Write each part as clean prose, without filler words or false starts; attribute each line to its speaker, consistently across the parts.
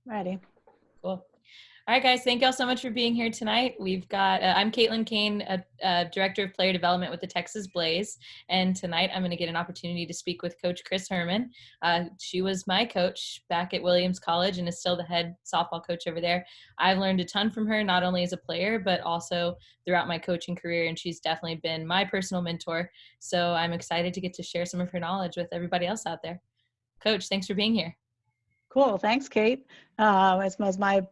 Speaker 1: Ready.
Speaker 2: Cool. All right, guys, thank y'all so much for being here tonight. We've got, I'm Caitlin Kane, Director of Player Development with the Texas Blaze. And tonight I'm going to get an opportunity to speak with Coach Chris Herman. She was my coach back at Williams College and is still the head softball coach over there. I've learned a ton from her, not only as a player, but also throughout my coaching career. And she's definitely been my personal mentor. So I'm excited to get to share some of her knowledge with everybody else out there. Coach, thanks for being here.
Speaker 1: Cool. Thanks, Kate. It was my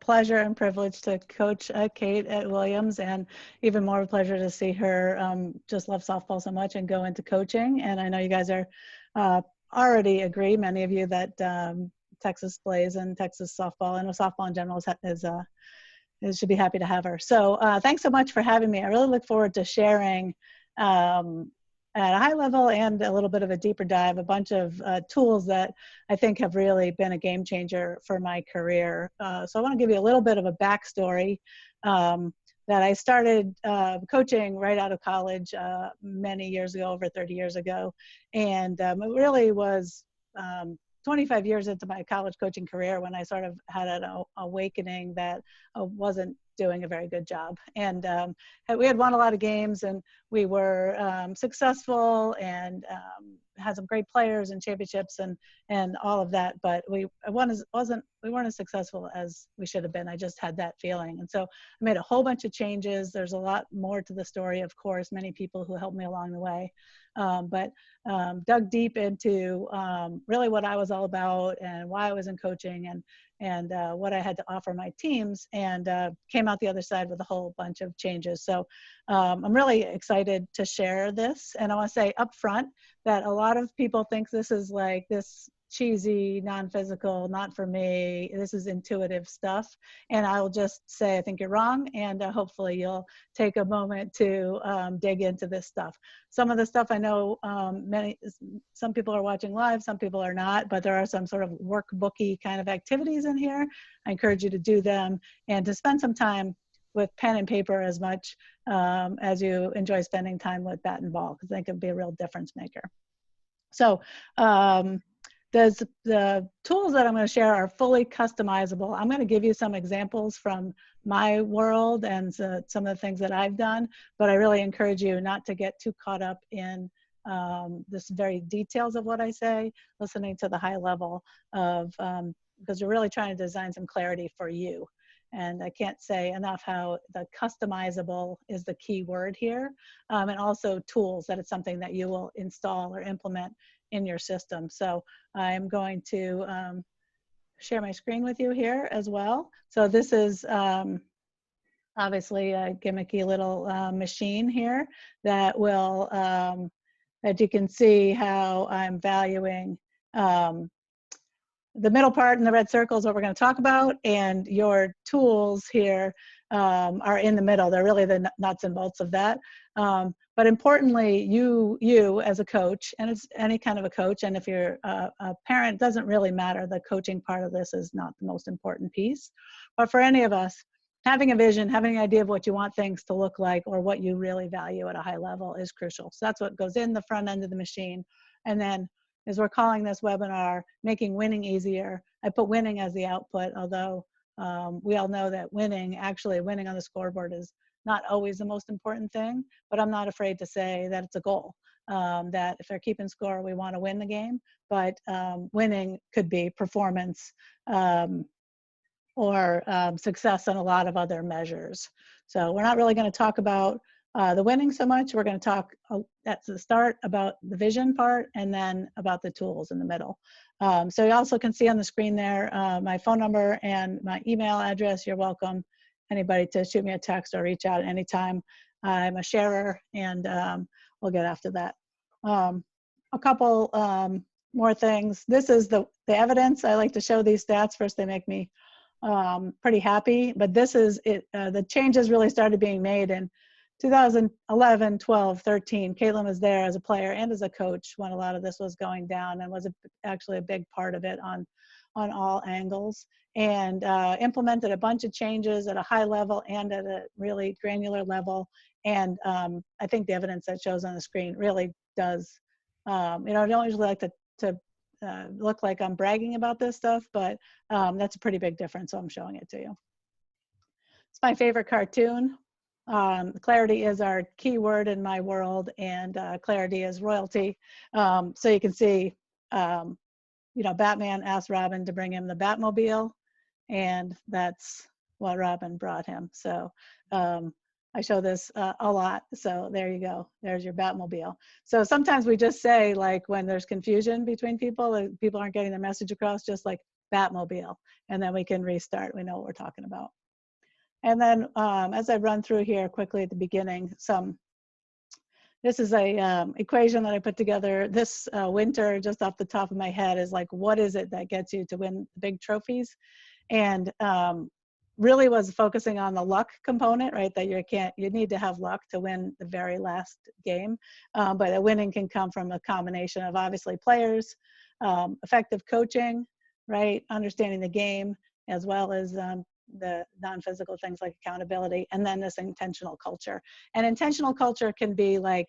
Speaker 1: pleasure and privilege to coach Kate at Williams, and even more pleasure to see her just love softball so much and go into coaching. And I know you guys are already agree, many of you, that Texas Blaze and Texas softball and softball in general should be happy to have her. So thanks so much for having me. I really look forward to sharing at a high level and a little bit of a deeper dive, a bunch of tools that I think have really been a game changer for my career. So I want to give you a little bit of a backstory that I started coaching right out of college many years ago, over 30 years ago. And it really was 25 years into my college coaching career when I sort of had an awakening that I wasn't doing a very good job. And we had won a lot of games, and we were successful, and had some great players and championships and all of that. But we weren't as successful as we should have been. I just had that feeling. And so I made a whole bunch of changes. There's a lot more to the story, of course, many people who helped me along the way. But dug deep into really what I was all about and why I was in coaching and what I had to offer my teams, and came out the other side with a whole bunch of changes. So I'm really excited to share this. And I want to say up front that a lot of people think this is like this cheesy, non-physical, not for me. This is intuitive stuff. And I'll just say, I think you're wrong. And hopefully you'll take a moment to dig into this stuff. Some of the stuff I know some people are watching live, some people are not, but there are some sort of workbooky kind of activities in here. I encourage you to do them and to spend some time with pen and paper as much as you enjoy spending time with bat and ball, because I think it can be a real difference maker. So the tools that I'm going to share are fully customizable. I'm going to give you some examples from my world and some of the things that I've done, but I really encourage you not to get too caught up in this very details of what I say, listening to the high level of, because we're really trying to design some clarity for you. And I can't say enough how the customizable is the key word here, and also tools, that it's something that you will install or implement in your system. So I'm going to share my screen with you here as well. So this is obviously a gimmicky little machine here that will, that you can see how I'm valuing the middle part in the red circle is what we're going to talk about, and your tools here are in the middle. They're really the nuts and bolts of that. But importantly, you as a coach, and it's any kind of a coach, and if you're a parent, it doesn't really matter. The coaching part of this is not the most important piece. But for any of us, having a vision, having an idea of what you want things to look like or what you really value at a high level is crucial. So that's what goes in the front end of the machine. And then, as we're calling this webinar, Making Winning Easier, I put winning as the output, although we all know that actually winning on the scoreboard is not always the most important thing, but I'm not afraid to say that it's a goal, that if they're keeping score, we want to win the game, but winning could be performance or success on a lot of other measures. So we're not really going to talk about the winning so much. We're going to talk at the start about the vision part and then about the tools in the middle. So you also can see on the screen there my phone number and my email address. You're welcome, anybody, to shoot me a text or reach out anytime. I'm a sharer, and we'll get after that. A couple more things. This is the evidence. I like to show these stats. First, they make me pretty happy, but this is it. The changes really started being made in 2011, 12, 13. Caitlin was there as a player and as a coach when a lot of this was going down, and was actually a big part of it on all angles, and implemented a bunch of changes at a high level and at a really granular level. And I think the evidence that shows on the screen really does, I don't usually like to look like I'm bragging about this stuff, but that's a pretty big difference, so I'm showing it to you. It's my favorite cartoon. Clarity is our key word in my world, and clarity is royalty. So you can see, Batman asked Robin to bring him the Batmobile, and that's what Robin brought him. So I show this a lot. So there you go. There's your Batmobile. So sometimes we just say, like, when there's confusion between people, people aren't getting the message across, just like Batmobile, and then we can restart. We know what we're talking about. And then as I run through here quickly at the beginning, this is a equation that I put together this winter, just off the top of my head, is like, what is it that gets you to win big trophies? And really was focusing on the luck component, right? That you need to have luck to win the very last game. But the winning can come from a combination of, obviously, players, effective coaching, right? Understanding the game, as well as the non-physical things like accountability, and then this intentional culture. And intentional culture can be like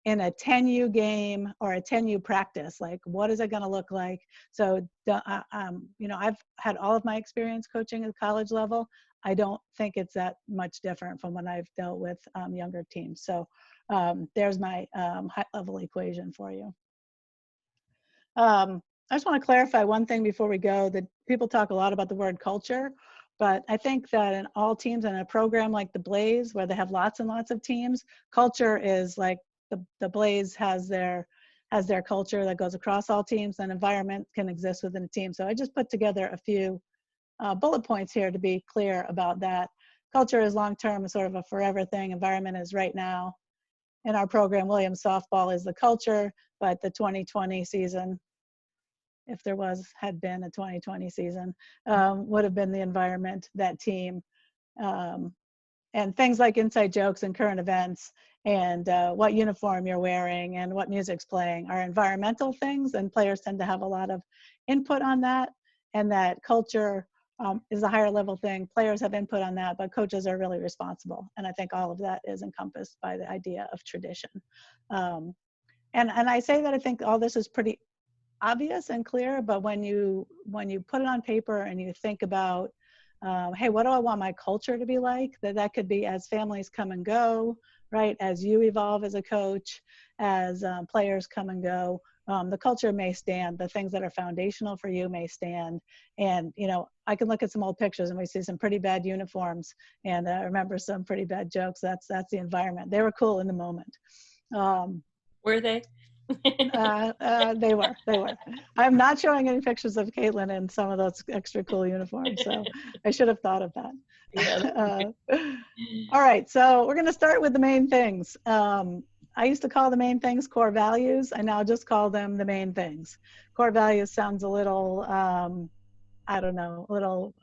Speaker 1: in a 10U game or a 10U practice, like, what is it going to look like? So, I've had all of my experience coaching at the college level. I don't think it's that much different from when I've dealt with younger teams. So there's my high level equation for you. I just want to clarify one thing before we go, that people talk a lot about the word culture, but I think that in all teams, in a program like the Blaze, where they have lots and lots of teams, culture is like the Blaze has their culture that goes across all teams, and environment can exist within a team. So I just put together a few bullet points here to be clear about that. Culture is long-term, sort of a forever thing. Environment is right now. In our program, Williams softball is the culture, but the 2020 season, if there had been a 2020 season, would have been the environment, that team. And things like inside jokes and current events, and what uniform you're wearing and what music's playing are environmental things, and players tend to have a lot of input on that. And that culture is a higher level thing. Players have input on that, but coaches are really responsible. And I think all of that is encompassed by the idea of tradition. And I say that I think all this is pretty obvious and clear, but when you put it on paper and you think about, hey, what do I want my culture to be like? That could be as families come and go, right? As you evolve as a coach, as players come and go, the culture may stand. The things that are foundational for you may stand. And, I can look at some old pictures and we see some pretty bad uniforms, and I remember some pretty bad jokes. That's the environment. They were cool in the moment.
Speaker 2: Were they?
Speaker 1: They were. I'm not showing any pictures of Caitlin in some of those extra cool uniforms, so I should have thought of that.
Speaker 2: Yeah.
Speaker 1: All right, so we're going to start with the main things. I used to call the main things core values. I now just call them the main things. Core values sounds a little, I don't know, a little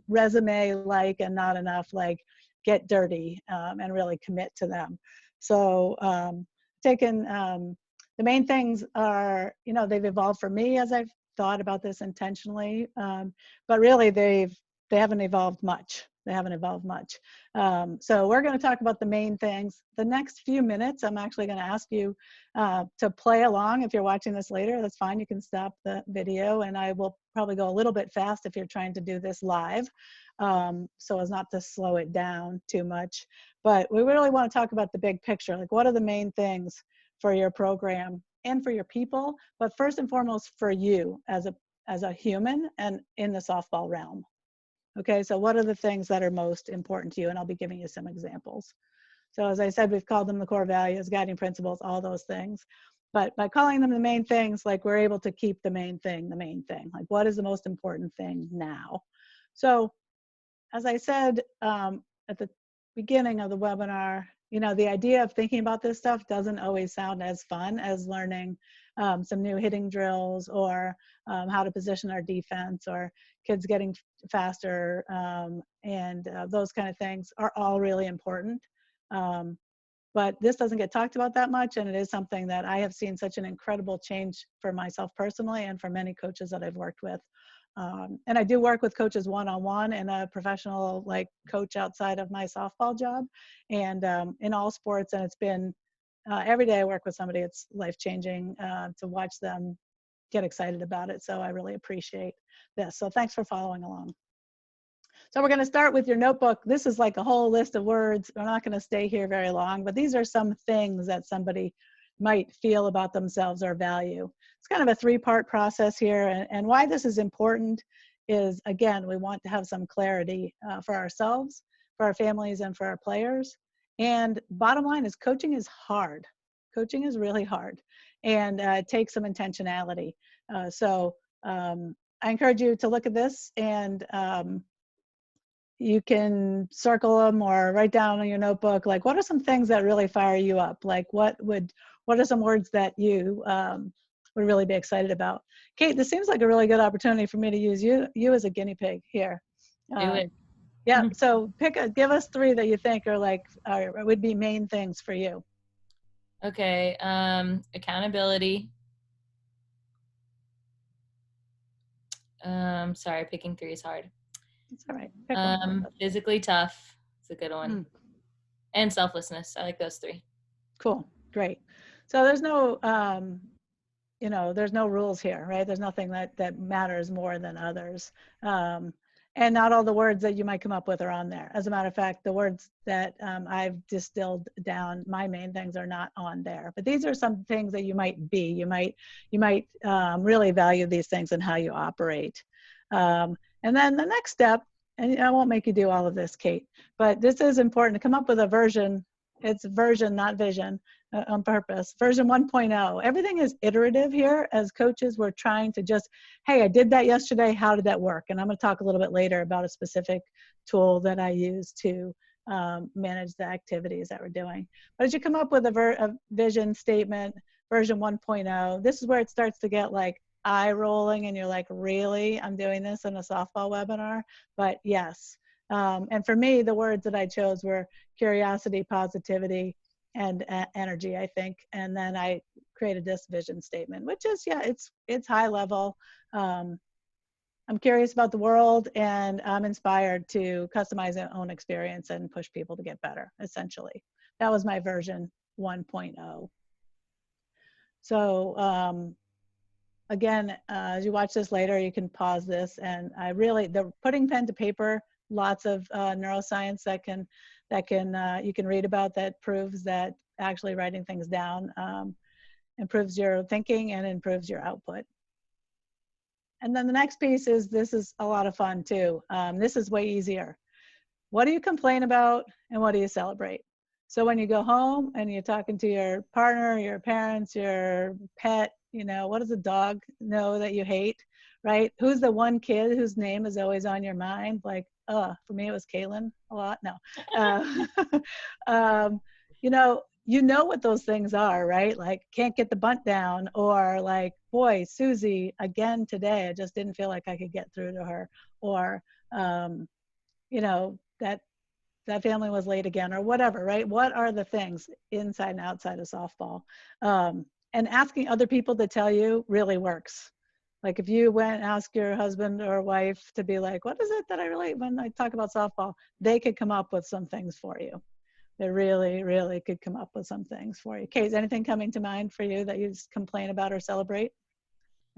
Speaker 1: resume-like, and not enough like get dirty and really commit to them. So the main things are, they've evolved for me as I've thought about this intentionally, but really they haven't evolved much. So we're going to talk about the main things. The next few minutes, I'm actually going to ask you to play along. If you're watching this later, that's fine. You can stop the video, and I will probably go a little bit fast if you're trying to do this live, so as not to slow it down too much. But we really want to talk about the big picture. Like, what are the main things for your program and for your people, but first and foremost for you as a human and in the softball realm. Okay, so what are the things that are most important to you? And I'll be giving you some examples. So as I said, we've called them the core values, guiding principles, all those things. But by calling them the main things, like, we're able to keep the main thing. Like, what is the most important thing now? So as I said at the beginning of the webinar, the idea of thinking about this stuff doesn't always sound as fun as learning some new hitting drills, or how to position our defense, or kids getting faster, and those kind of things are all really important. But this doesn't get talked about that much, and it is something that I have seen such an incredible change for myself personally, and for many coaches that I've worked with. And I do work with coaches one-on-one and a professional coach outside of my softball job, and in all sports. And it's been every day I work with somebody, it's life-changing to watch them get excited about it. So I really appreciate this. So thanks for following along. So we're going to start with your notebook. This is like a whole list of words. We're not going to stay here very long, but these are some things that somebody might feel about themselves or value. It's kind of a three-part process here. And why this is important is, again, we want to have some clarity for ourselves, for our families, and for our players. And bottom line is coaching is hard. Coaching is really hard, and it takes some intentionality. I encourage you to look at this, and you can circle them or write down in your notebook, like, what are some things that really fire you up? Like, what are some words that you would really be excited about? Kate, this seems like a really good opportunity for me to use you as a guinea pig here.
Speaker 2: Do it.
Speaker 1: Yeah, so give us three that you think are like, would be main things for you.
Speaker 2: Okay, accountability. Sorry, picking three is hard.
Speaker 1: It's all right. Pick one.
Speaker 2: Physically tough. It's a good one. And selflessness. I like those three.
Speaker 1: Cool. Great. So there's no, there's no rules here, right? There's nothing that matters more than others. And not all the words that you might come up with are on there. As a matter of fact, the words that I've distilled down, my main things, are not on there. But these are some things that you might be. You might really value these things and how you operate. And then the next step, and I won't make you do all of this, Kate, but this is important to come up with a version. It's version, not vision, on purpose. Version 1.0. Everything is iterative here. As coaches, we're trying to just, hey, I did that yesterday. How did that work? And I'm going to talk a little bit later about a specific tool that I use to manage the activities that we're doing. But as you come up with a vision statement, version 1.0, this is where it starts to get like eye rolling, and you're like, really? I'm doing this in a softball webinar? But yes. And for me, the words that I chose were curiosity, positivity, and energy, I think. And then I created this vision statement, which is, yeah, it's high level. I'm curious about the world, and I'm inspired to customize my own experience and push people to get better, essentially. That was my version 1.0. So again, as you watch this later, you can pause this. And the putting pen to paper, lots of neuroscience that you can read about that proves that actually writing things down improves your thinking and improves your output. And then the next piece is, this is a lot of fun too. This is way easier. What do you complain about and what do you celebrate? So when you go home and you're talking to your partner, your parents, your pet, what does the dog know that you hate, right? Who's the one kid whose name is always on your mind? Like, for me, it was Kaylin a lot. No. You know what those things are, right? Like, can't get the bunt down, or like, boy, Susie, again today, I just didn't feel like I could get through to her, or, that family was late again, or whatever, right? What are the things inside and outside of softball? And asking other people to tell you really works. Like, if you went and asked your husband or wife to be like, what is it that when I talk about softball, they could come up with some things for you. They really, really could come up with some things for you. Kate, is anything coming to mind for you that you just complain about or celebrate?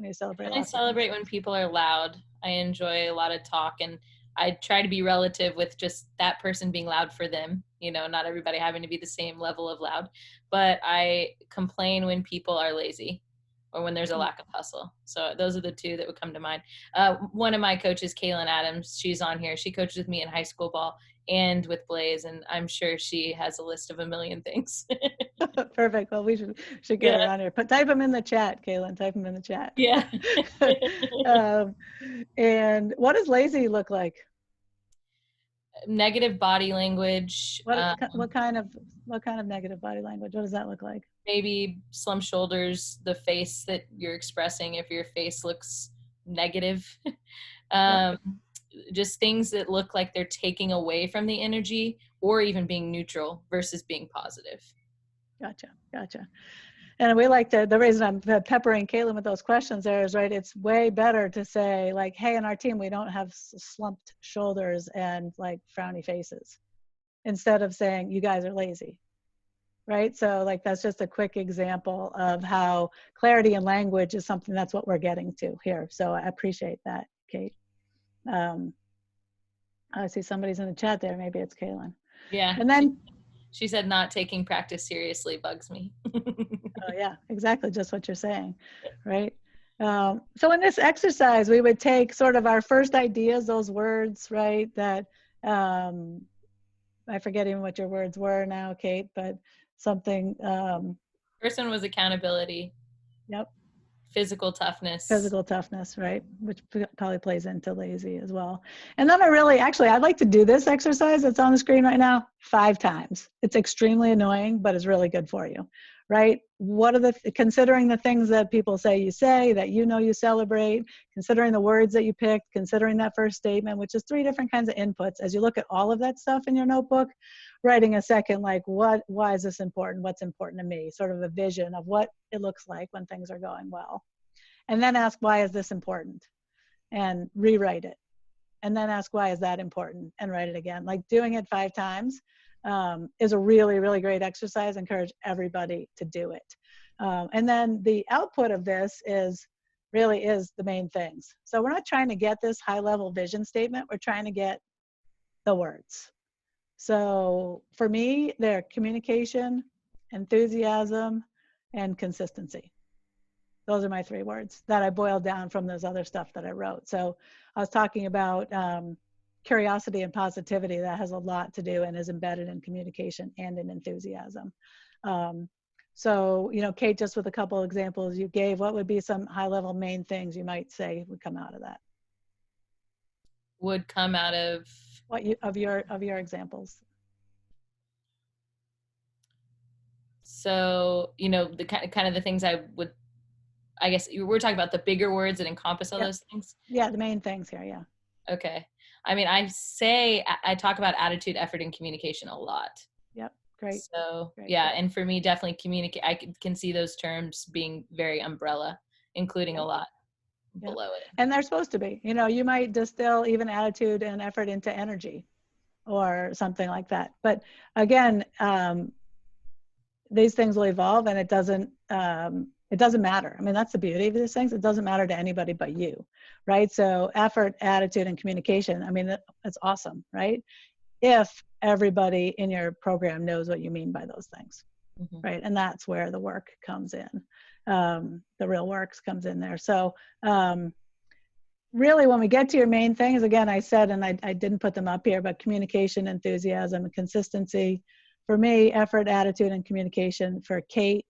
Speaker 2: I celebrate when people are loud. I enjoy a lot of talk, and I try to be relative with just that person being loud for them, not everybody having to be the same level of loud. But I complain when people are lazy or when there's a lack of hustle. So those are the two that would come to mind. One of my coaches, Kaylin Adams, she's on here. She coached with me in high school ball and with Blaze, and I'm sure she has a list of a million things.
Speaker 1: Perfect. Well, we should get her on here. Type them in the chat, Kaylin. Type them in the chat.
Speaker 2: Yeah.
Speaker 1: And what does lazy look like?
Speaker 2: Negative body language.
Speaker 1: What kind of negative body language? What does that look like?
Speaker 2: Maybe slumped shoulders, the face that you're expressing if your face looks negative. Just things that look like they're taking away from the energy, or even being neutral versus being positive. Gotcha.
Speaker 1: And we like the reason I'm peppering Kaylin with those questions there is, right, it's way better to say, like, hey, in our team, we don't have slumped shoulders and like frowny faces, instead of saying you guys are lazy. right? So like, that's just a quick example of how clarity in language is something that's what we're getting to here. So I appreciate that, Kate. I see somebody's in the chat there. Maybe it's Kaylin.
Speaker 2: Yeah.
Speaker 1: And then,
Speaker 2: she said not taking practice seriously bugs me.
Speaker 1: oh yeah, exactly. Just what you're saying, right? So in this exercise, we would take sort of our first ideas, those words, right? That, I forget even what your words were now, Kate, but something,
Speaker 2: First one was accountability.
Speaker 1: yep.
Speaker 2: Physical toughness.
Speaker 1: Physical toughness, right? Which probably plays into lazy as well. And then I'd like to do this exercise that's on the screen right now 5 times. It's extremely annoying, but it's really good for you, right? What are considering the things that people say you say, that you celebrate, considering the words that you picked, considering that first statement, which is 3 different kinds of inputs. As you look at all of that stuff in your notebook, writing a second, like, why is this important? What's important to me? Sort of a vision of what it looks like when things are going well. And then ask, why is this important? And rewrite it. And then ask, why is that important? And write it again. Like, doing it 5 times is a really, really great exercise. I encourage everybody to do it. And then the output of this really is the main things. So we're not trying to get this high level vision statement. We're trying to get the words. So for me, they're communication, enthusiasm, and consistency. Those are my 3 words that I boiled down from those other stuff that I wrote. So I was talking about curiosity and positivity. That has a lot to do and is embedded in communication and in enthusiasm. So, Kate, just with a couple of examples you gave, what would be some high-level main things you might say would come out of that?
Speaker 2: Would come out of
Speaker 1: of your examples?
Speaker 2: So, the kind of the things I guess we're talking about the bigger words that encompass all those things.
Speaker 1: Yeah, the main things here. Yeah.
Speaker 2: Okay. I mean, I talk about attitude, effort, and communication a lot.
Speaker 1: Yep. Great.
Speaker 2: So
Speaker 1: great.
Speaker 2: Yeah, and for me, definitely communicate. I can see those terms being very umbrella, including a lot below it.
Speaker 1: And they're supposed to be. You might distill even attitude and effort into energy, or something like that. But again, these things will evolve, and it doesn't matter. I mean, that's the beauty of these things. It doesn't matter to anybody but you, right? So effort, attitude, and communication, I mean, that's awesome, right? If everybody in your program knows what you mean by those things, right? And that's where the work comes in. The real work comes in there. So really, when we get to your main things, again, I said, and I didn't put them up here, but communication, enthusiasm, and consistency. For me, effort, attitude, and communication. For Kate,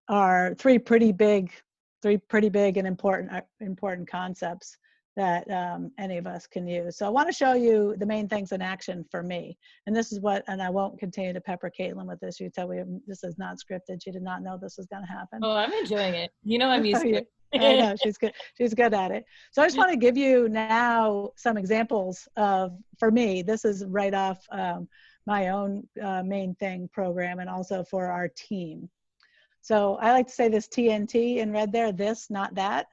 Speaker 1: are three pretty big and important concepts that any of us can use. So I want to show you the main things in action for me. And this is and I won't continue to pepper Caitlin with this. You tell me this is not scripted. She did not know this was going to happen.
Speaker 2: Oh, I'm enjoying it. I'm used to it.
Speaker 1: I know, she's good. She's good at it. So I just want to give you now some examples for me, this is right off my own main thing program, and also for our team. So I like to say this TNT in red there, this, not that,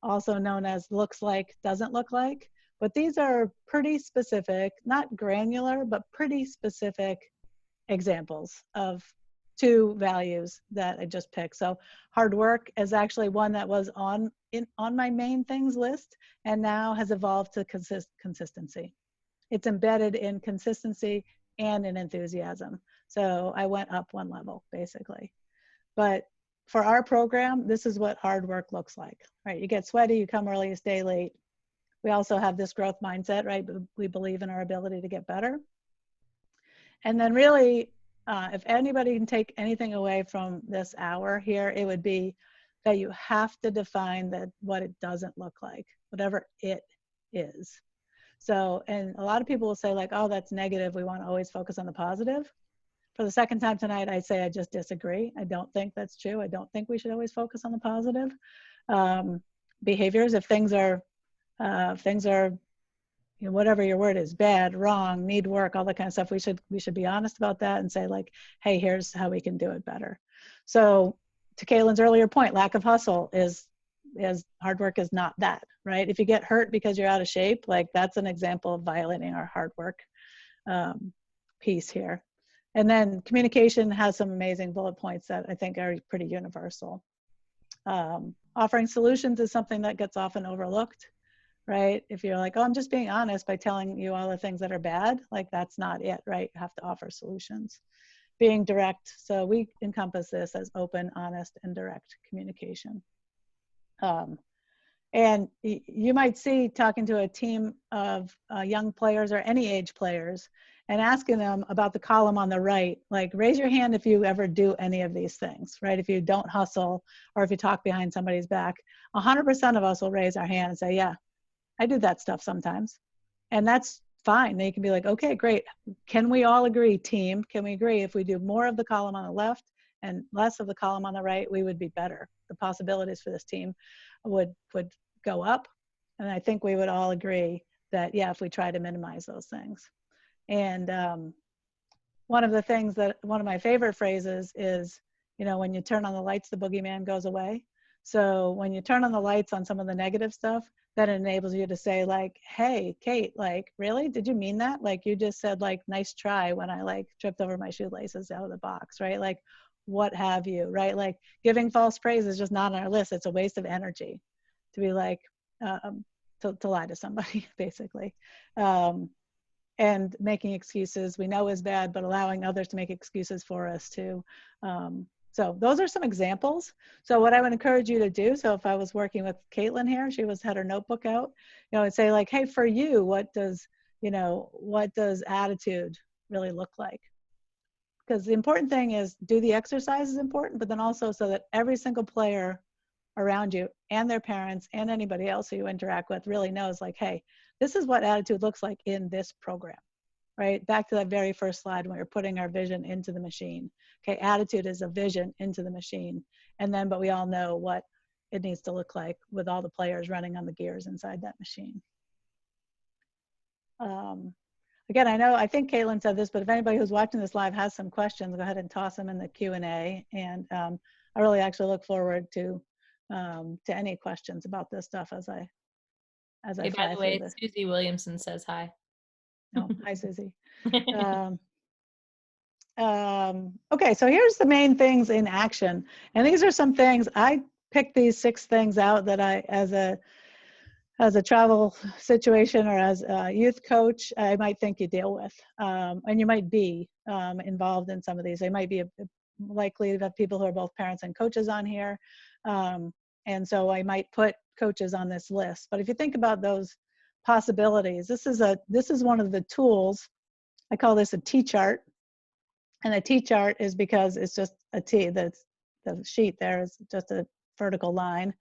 Speaker 1: also known as looks like, doesn't look like. But these are pretty specific, not granular, but pretty specific examples of 2 values that I just picked. So hard work is actually one that was on my main things list, and now has evolved to consistency. It's embedded in consistency and in enthusiasm. So I went up 1 level, basically. But for our program, this is what hard work looks like, right? You get sweaty, you come early, you stay late. We also have this growth mindset, right? We believe in our ability to get better. And then really, if anybody can take anything away from this hour here, it would be that you have to define what it doesn't look like, whatever it is. So, and a lot of people will say like, oh, that's negative. We want to always focus on the positive. For the second time tonight, I say I just disagree. I don't think that's true. I don't think we should always focus on the positive behaviors. If things are, whatever your word is, bad, wrong, need work, all that kind of stuff, we should be honest about that and say like, hey, here's how we can do it better. So to Caitlin's earlier point, lack of hustle is hard work is not that, right? If you get hurt because you're out of shape, like that's an example of violating our hard work piece here. And then communication has some amazing bullet points that I think are pretty universal. Offering solutions is something that gets often overlooked, right? If you're like, oh, I'm just being honest by telling you all the things that are bad, like that's not it, right? You have to offer solutions. Being direct, so we encompass this as open, honest, and direct communication. And you might see talking to a team of young players or any age players and asking them about the column on the right, like raise your hand if you ever do any of these things, right? If you don't hustle or if you talk behind somebody's back, 100% of us will raise our hand and say, yeah, I do that stuff sometimes. And that's fine. They can be like, okay, great. Can we all agree, team? Can we agree if we do more of the column on the left and less of the column on the right, we would be better. The possibilities for this team would go up. And I think we would all agree that, yeah, if we try to minimize those things. And one of my favorite phrases is, when you turn on the lights, the boogeyman goes away. So when you turn on the lights on some of the negative stuff, that enables you to say like, hey, Kate, like, really? Did you mean that? Like, you just said like, nice try when I like tripped over my shoelaces out of the box, right? Like, what have you, right? Like giving false praise is just not on our list. It's a waste of energy to be like, to lie to somebody, basically. And making excuses we know is bad, but allowing others to make excuses for us too. So those are some examples. So what I would encourage you to do, so if I was working with Caitlin here, she had her notebook out, I'd say like, hey, for you, what does attitude really look like? Because the important thing is do the exercise is important, but then also so that every single player around you and their parents and anybody else who you interact with really knows like, hey, this is what attitude looks like in this program. Right? Back to that very first slide when we're putting our vision into the machine. Okay, attitude is a vision into the machine. And then, but we all know what it needs to look like with all the players running on the gears inside that machine. Again, I think Caitlin said this, but if anybody who's watching this live has some questions, go ahead and toss them in the Q&A. And I really actually look forward to any questions about this stuff as I
Speaker 2: hey,
Speaker 1: fly
Speaker 2: by the
Speaker 1: through
Speaker 2: way,
Speaker 1: this.
Speaker 2: Susie Williamson says hi.
Speaker 1: Oh, hi, Susie. Okay, so here's the main things in action. And these are some things, I picked these 6 things out that I, as a travel situation or as a youth coach, I might think you deal with. And you might be involved in some of these. They might be likely to have people who are both parents and coaches on here. And so I might put coaches on this list. But if you think about those possibilities, this is one of the tools. I call this a Tchart. And a Tchart is because it's just a T, the sheet there is just a vertical line.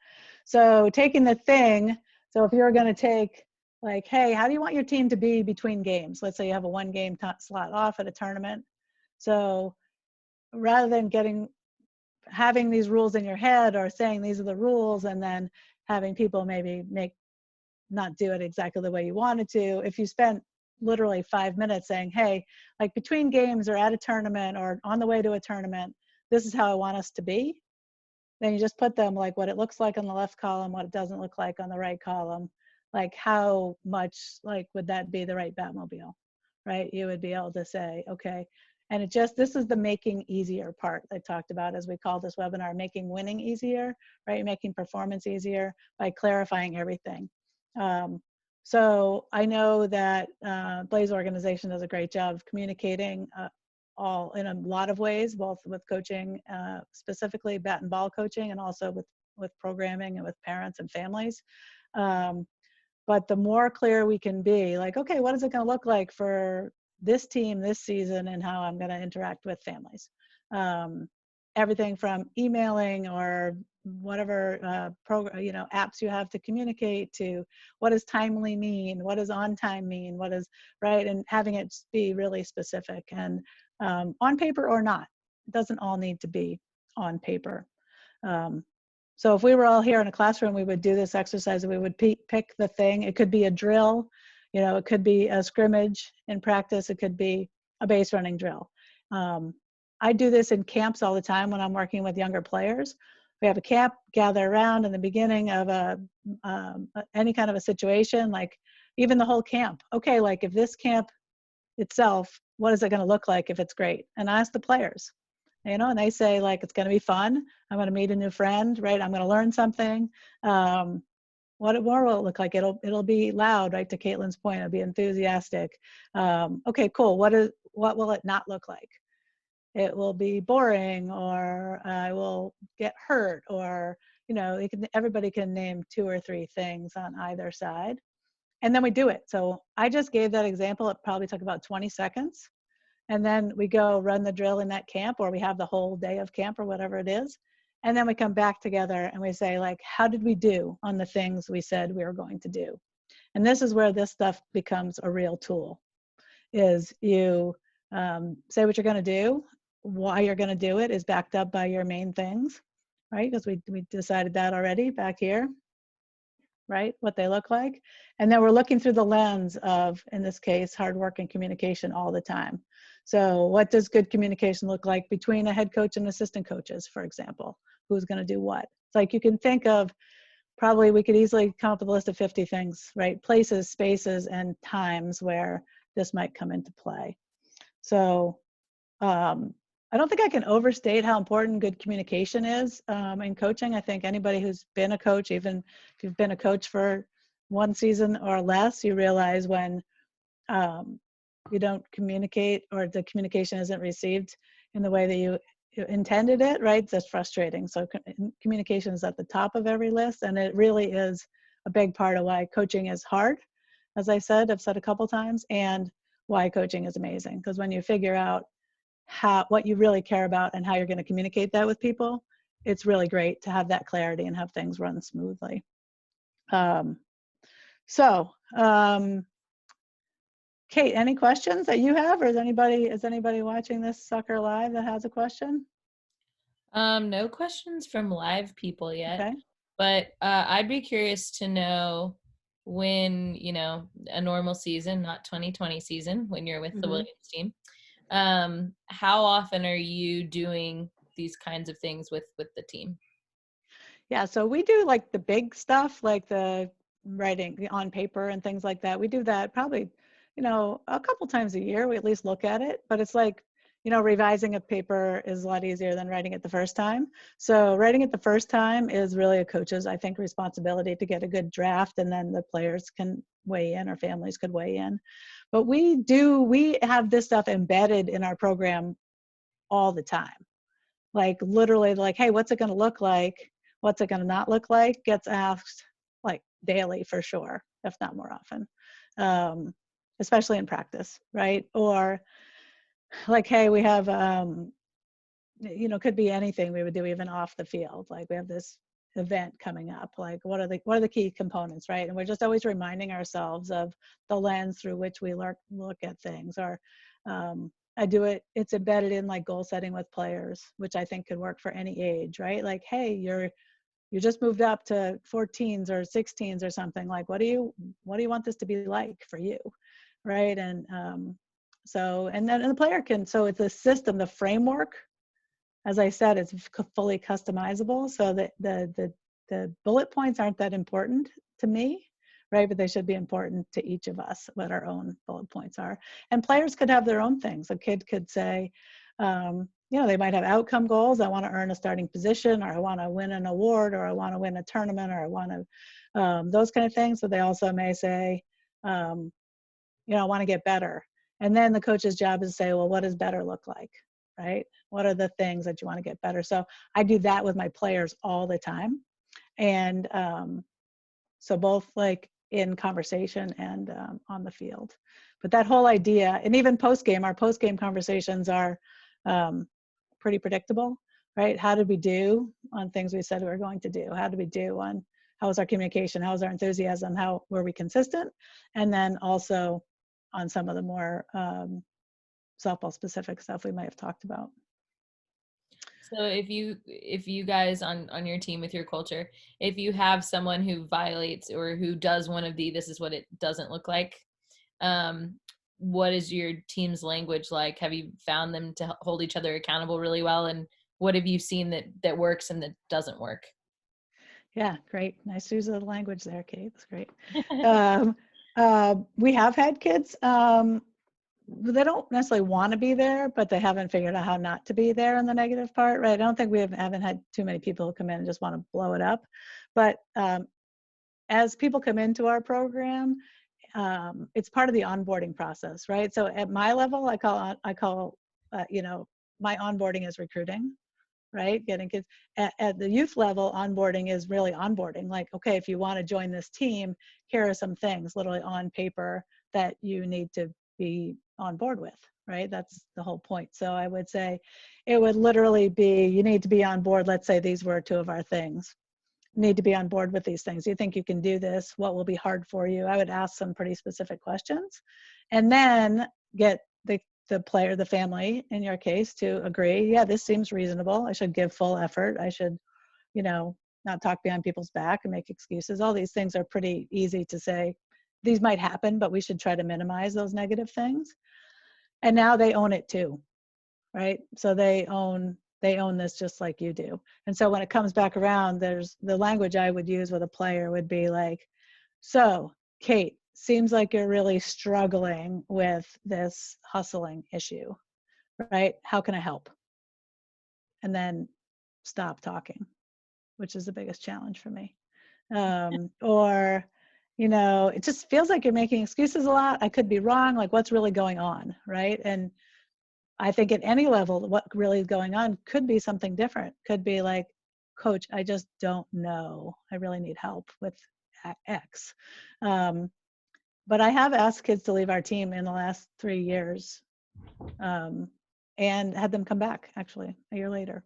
Speaker 1: So taking the thing, so if you're going to take like, hey, how do you want your team to be between games? Let's say you have a 1 game slot off at a tournament. So rather than having these rules in your head or saying these are the rules and then having people maybe not do it exactly the way you wanted to, if you spent literally 5 minutes saying, hey, like between games or at a tournament or on the way to a tournament, this is how I want us to be. Then you just put them like what it looks like on the left column, what it doesn't look like on the right column, like how much like would that be the right Batmobile, right? You would be able to say, okay. And this is the making easier part I talked about as we call this webinar, making winning easier, right? Making performance easier by clarifying everything. So I know that Blaze organization does a great job of communicating all in a lot of ways, both with coaching, specifically bat and ball coaching, and also with programming and with parents and families. But the more clear we can be, like, okay, what is it going to look like for this team this season and how I'm going to interact with families? Everything from emailing or whatever apps you have to communicate to what does timely mean, what does on time mean, what is right, and having it be really specific and on paper or not. It doesn't all need to be on paper. So if we were all here in a classroom, we would do this exercise and we would pick the thing. It could be a drill, it could be a scrimmage in practice. It could be a base running drill. I do this in camps all the time when I'm working with younger players. We have a camp, gather around in the beginning of any kind of a situation, like even the whole camp. Okay, like if this camp itself, what is it going to look like if it's great? And I ask the players, and they say like, it's going to be fun. I'm going to meet a new friend, right? I'm going to learn something. What more will it look like? It'll be loud, right? To Caitlin's point, it'll be enthusiastic. Okay, cool. What will it not look like? It will be boring, or I will get hurt, or everybody can name 2 or 3 things on either side, and then we do it. So I just gave that example. It probably took about 20 seconds, and then we go run the drill in that camp, or we have the whole day of camp or whatever it is, and then we come back together and we say like, how did we do on the things we said we were going to do? And this is where this stuff becomes a real tool. Is you say what you're going to do, why you're going to do it is backed up by your main things, right? Because we decided that already back here, right? What they look like. And then we're looking through the lens of, in this case, hard work and communication all the time. So what does good communication look like between a head coach and assistant coaches, for example? Who's going to do what? It's like you can think of, probably we could easily come up with a list of 50 things, right? Places, spaces, and times where this might come into play. So I don't think I can overstate how important good communication is in coaching. I think anybody who's been a coach, even if you've been a coach for 1 season or less, you realize when you don't communicate, or the communication isn't received in the way that you intended it, right? That's frustrating. So communication is at the top of every list, and it really is a big part of why coaching is hard, as I've said a couple times, and why coaching is amazing. Because when you figure out what you really care about and how you're going to communicate that with people, it's really great to have that clarity and have things run smoothly. Kate, any questions that you have, or is anybody watching this sucker live that has a question?
Speaker 2: No questions from live people yet,
Speaker 1: Okay.
Speaker 2: but I'd be curious to know when, a normal season, not 2020 season, when you're with the Williams team, how often are you doing these kinds of things with the team?
Speaker 1: Yeah, so we do like the big stuff, like the writing on paper and things like that. We do that probably, a couple times a year. We at least look at it, but it's like, revising a paper is a lot easier than writing it the first time. So writing it the first time is really a coach's, I think, responsibility to get a good draft, and then the players can weigh in, or families could weigh in. But we have this stuff embedded in our program all the time. Like literally, like, hey, what's it going to look like? What's it going to not look like? Gets asked like daily for sure, if not more often, especially in practice, right? Or like, hey, we have, could be anything we would do even off the field. Like we have this event coming up. Like what are the key components, right? And we're just always reminding ourselves of the lens through which we look at things. Or it's embedded in like goal setting with players, which I think could work for any age, right? Like, hey, you just moved up to 14s or 16s or something. Like, what do you want this to be like for you, right? And and then the player can. So it's a system, the framework. As I said, it's fully customizable. So that the bullet points aren't that important to me, right? But they should be important to each of us, what our own bullet points are. And players could have their own things. A kid could say, they might have outcome goals. I want to earn a starting position, or I want to win an award, or I want to win a tournament, or I want to, those kind of things. But they also may say, I want to get better. And then the coach's job is to say, well, what does better look like, right? What are the things that you want to get better? So I do that with my players all the time. And so both like in conversation and on the field. But that whole idea, and even post-game, our post-game conversations are pretty predictable, right? How did we do on things we said we were going to do? How did we do on how was our communication? How was our enthusiasm? How were we consistent? And then also on some of the more softball specific stuff we might have talked about.
Speaker 2: So if you guys on your team with your culture, if you have someone who violates or who does one of this is what it doesn't look like, what is your team's language like? Have you found them to hold each other accountable really well? And what have you seen that works and that doesn't work?
Speaker 1: Yeah, great. Nice use of the language there, Kate. That's great. We have had kids they don't necessarily want to be there, but they haven't figured out how not to be there in the negative part, right? I don't think haven't had too many people who come in and just want to blow it up. But as people come into our program, it's part of the onboarding process, right? So at my level, I call my onboarding is recruiting, right? Getting kids at the youth level, onboarding is really onboarding. Like, okay, if you want to join this team, here are some things literally on paper that you need to be on board with, right? That's the whole point. So I would say it would literally be, you need to be on board. Let's say these were two of our things. Need to be on board with these things. Do you think you can do this? What will be hard for you? I would ask some pretty specific questions and then get the player, the family in your case, to agree, yeah, this seems reasonable. I should give full effort. I should, not talk behind people's back and make excuses. All these things are pretty easy to say. These might happen, but we should try to minimize those negative things. And now they own it too, right? So they own this just like you do. And so when it comes back around, there's the language I would use with a player would be like, so Kate, seems like you're really struggling with this hustling issue, right? How can I help? And then stop talking, which is the biggest challenge for me. Or, it just feels like you're making excuses a lot. I could be wrong. Like, what's really going on, right? And I think at any level, what really is going on could be something different. Could be like, Coach, I just don't know. I really need help with X. But I have asked kids to leave our team in the last 3 years, and had them come back actually a year later,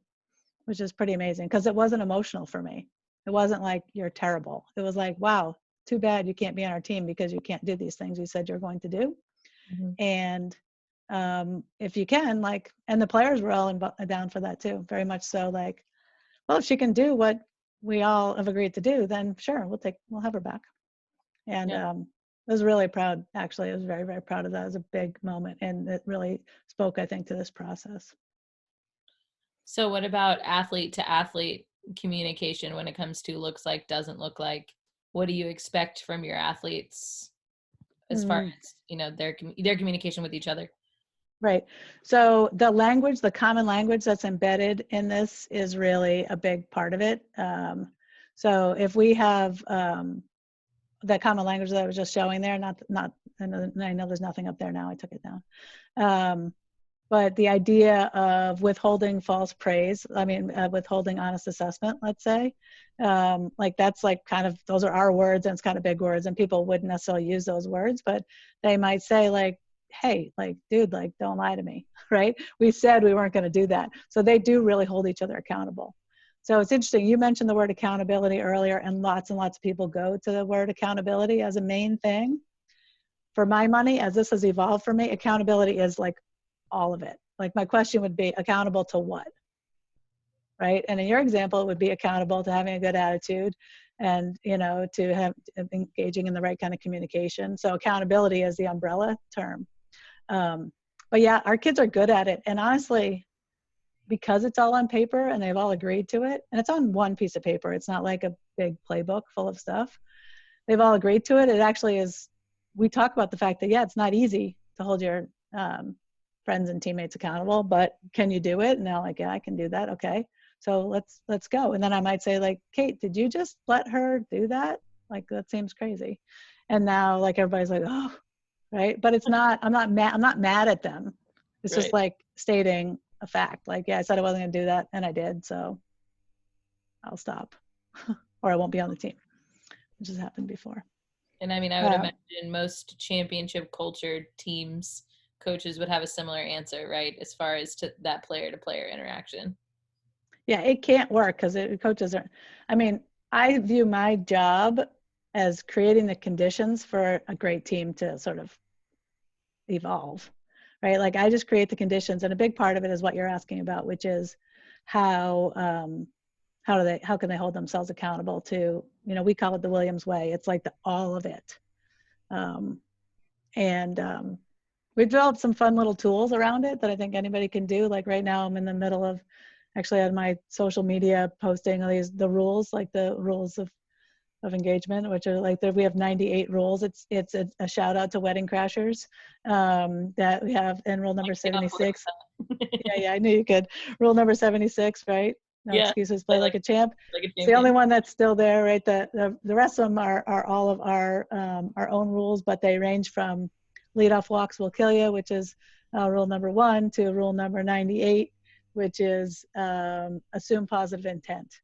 Speaker 1: which is pretty amazing because it wasn't emotional for me. It wasn't like you're terrible. It was like, wow, too bad you can't be on our team because you can't do these things you said you're going to do. Mm-hmm. And if you can, like, and the players were all down for that too, very much so. Like, well, if she can do what we all have agreed to do, then sure, we'll have her back. And I was really proud, actually. I was very, very proud of that. It was a big moment, and it really spoke, I think, to this process.
Speaker 2: So what about athlete to athlete communication when it comes to looks like, doesn't look like? What do you expect from your athletes as far as, their communication with each other?
Speaker 1: Right. So the language, the common language that's embedded in this is really a big part of it. So if we have that common language that I was just showing there, I know there's nothing up there now, I took it down. But the idea of withholding false praise, withholding honest assessment, let's say, like that's like kind of, those are our words and it's kind of big words and people wouldn't necessarily use those words, but they might say like, hey, like, dude, like, don't lie to me, right? We said we weren't going to do that. So they do really hold each other accountable. So it's interesting. You mentioned the word accountability earlier, and lots of people go to the word accountability as a main thing. For my money, as this has evolved for me, accountability is like all of it. Like my question would be, accountable to what? Right? And in your example, it would be accountable to having a good attitude and, to have engaging in the right kind of communication. So accountability is the umbrella term. But yeah, our kids are good at it. And honestly, because it's all on paper and they've all agreed to it, and it's on one piece of paper, it's not like a big playbook full of stuff. They've all agreed to it. It actually is, we talk about the fact that, yeah, it's not easy to hold your friends and teammates accountable, but can you do it? And they're like, yeah, I can do that. Okay. So let's go. And then I might say like, Kate, did you just let her do that? Like, that seems crazy. And now like everybody's like, oh, right. But it's not, I'm not mad at them. It's just like stating a fact. Like, yeah, I said I wasn't going to do that and I did. So I'll stop or I won't be on the team, which has happened before.
Speaker 2: And I mean, I would imagine most championship culture teams, coaches would have a similar answer, right? As far as to that player to player interaction.
Speaker 1: Yeah, it can't work because coaches are, I view my job as creating the conditions for a great team to sort of evolve, right? Like I just create the conditions, and a big part of it is what you're asking about, which is how can they hold themselves accountable to, we call it the Williams way. It's like all of it. We've developed some fun little tools around it that I think anybody can do. Like right now I'm in the middle of actually on my social media posting the rules, like the rules of of engagement, which are like we have 98 rules. It's a shout out to wedding crashers that we have in rule number 76. Yeah, I knew you could. Rule number 76, right? No
Speaker 2: Yeah,
Speaker 1: excuses, play like a champ.
Speaker 2: like a
Speaker 1: It's the only
Speaker 2: champion.
Speaker 1: one that's still there, right? The rest of them are all of our own rules, but they range from leadoff walks will kill you, which is rule number 1, to rule number 98, which is assume positive intent,